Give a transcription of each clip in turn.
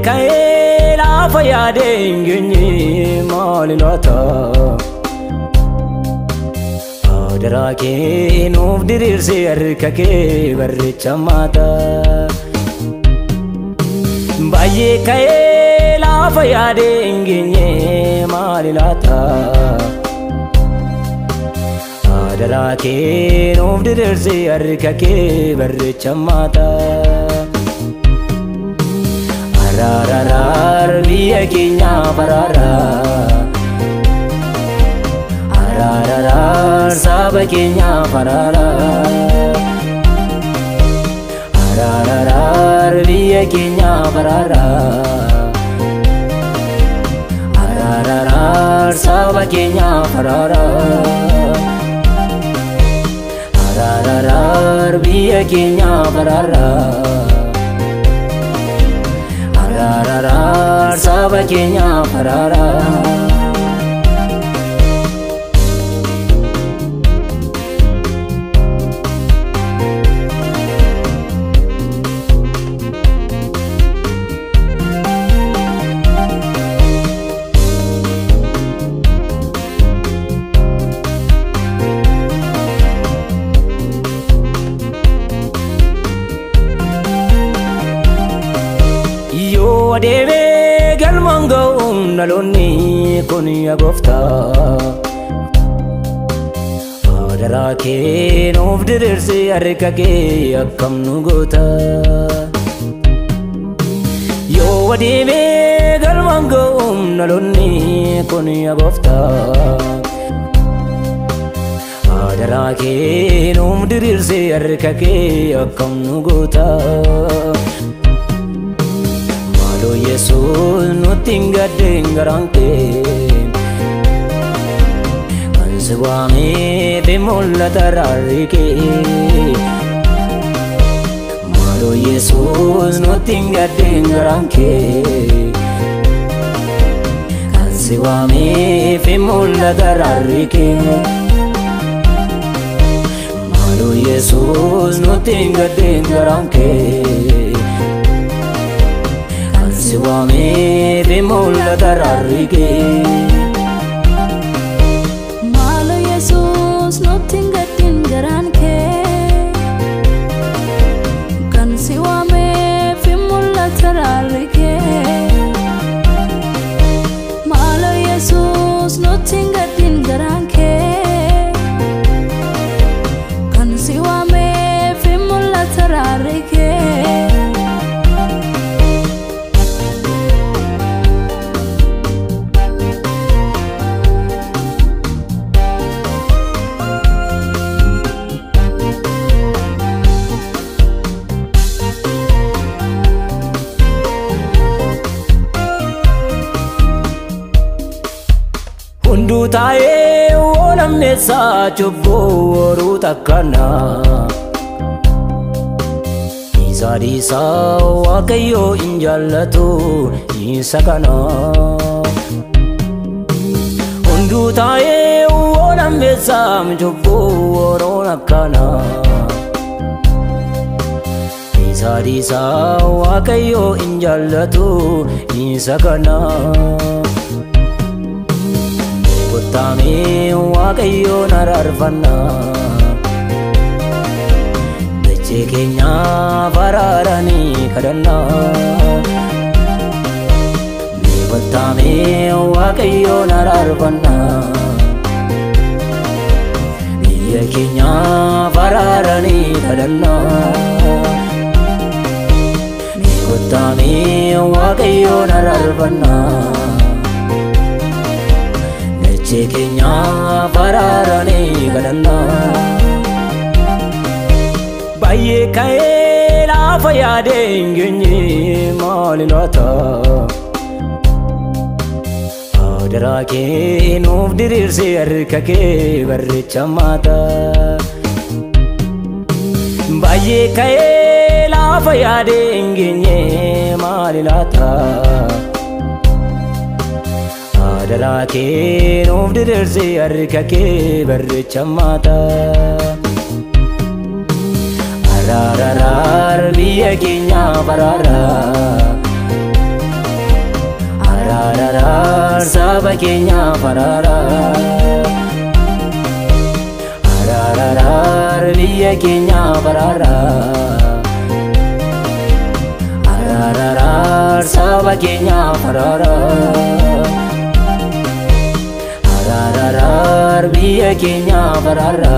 ka'ee lafa yaade hin geenye maali laata Adaraa kee nuuf diriirsee harka kee barreeffamaata Baay'ee ka'ee lafa yaade hin geenye maali laata Adaraa kee nuuf diriirsee harka kee barreeffamaata Ararar biyya keenya barara Ararar saba keenya barara Ararar biyya keenya barara Ararar saba keenya barara Ararar biyya keenya barara Ararar saba keenya barara Deeme galmango nalonni kuni agofta Adaraa kee nuuf diriirsee harka kee akkam nu goota Yoo deeme galmango nalonni kuni agofta Adaraa kee nuuf diriirsee harka kee akkam nu goota Yesus nuti ngadeng garangke Kanswami bimulla tararike Malo Yesus nuti ngadeng garangke Kanswami bimulla tararike Malo Yesus nuti ngadeng garangke Siwame bimulla tararike Malo Yesus nuti ngadeng garanke Kan siwame bimulla tararike Malo Yesus nuti ngadeng garanke Kan siwame bimulla tararike Hundu tae olamne sa chubboru takana Isadi sa wakayo injallatu isakana Hundu tae olamne sa chubboru takana Isadi sa wakayo injallatu isakana Tami wakayo nararfana Beche kenya bararani kadana Tami wakayo nararfana Beche kenya bararani kadana Tami wakayo nararfana Kenya bararani kadana Baay'ee ka'ee lafa yaade hin geenye maali laata Adaraa kee nuuf diriirsee harka kee barreeffamaata Baay'ee ka'ee lafa yaade hin geenye maali laata Adaraa kee nuuf diriirsee harka kee barreeffamaata Ararar biyya keenya barara Ararar saba keenya farara Ararar biyya keenya farara Ararar saba keenya farara Ararar biyya keenya farara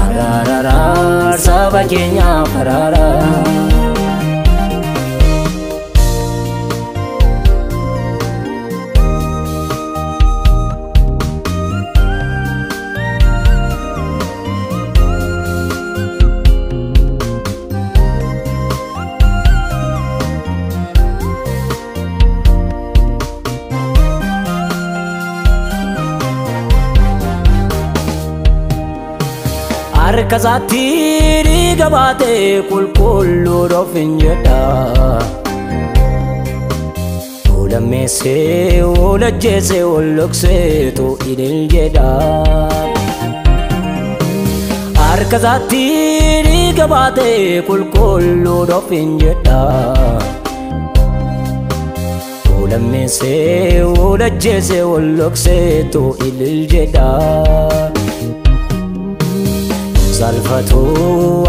Ararar saba keenya farara Arkasatti dhiiga baatee qulqulluudhaaf hin jedha Olammeessee olajjeessee ollokseetu idil jedha Arkasatti dhiiga baatee qulqulluudhaaf hin jedha Olammeessee olajjeessee ollokseetu idil jedha Salphatu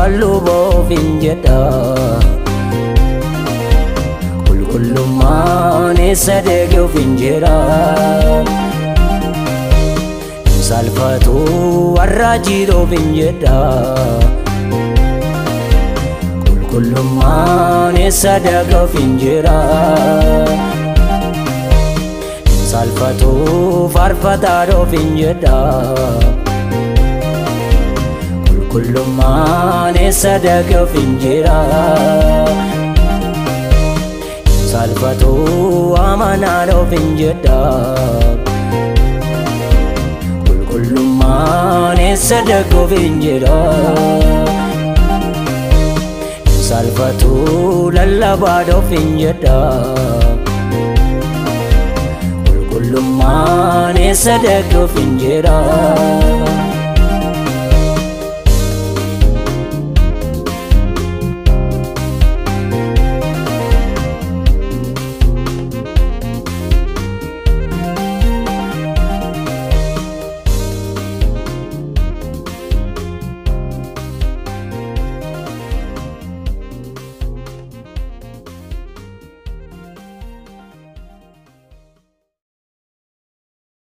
alluuboof hin jedha Qulqullummaan eessa deegeef hin jira Salphatu arraajiidhoof hin jedha Qulqullummaan eessa deegeef hin jira Salphatu faarfataadhoof hin jedha Qulqullummaan eessa deegeef hin jira Salphatu amanaadhoof hin jedha Qulqullummaan eessa deegeef hin jira Salphatu lallabaadhoof hin jedha Qulqullummaan eessa deegeef hin jira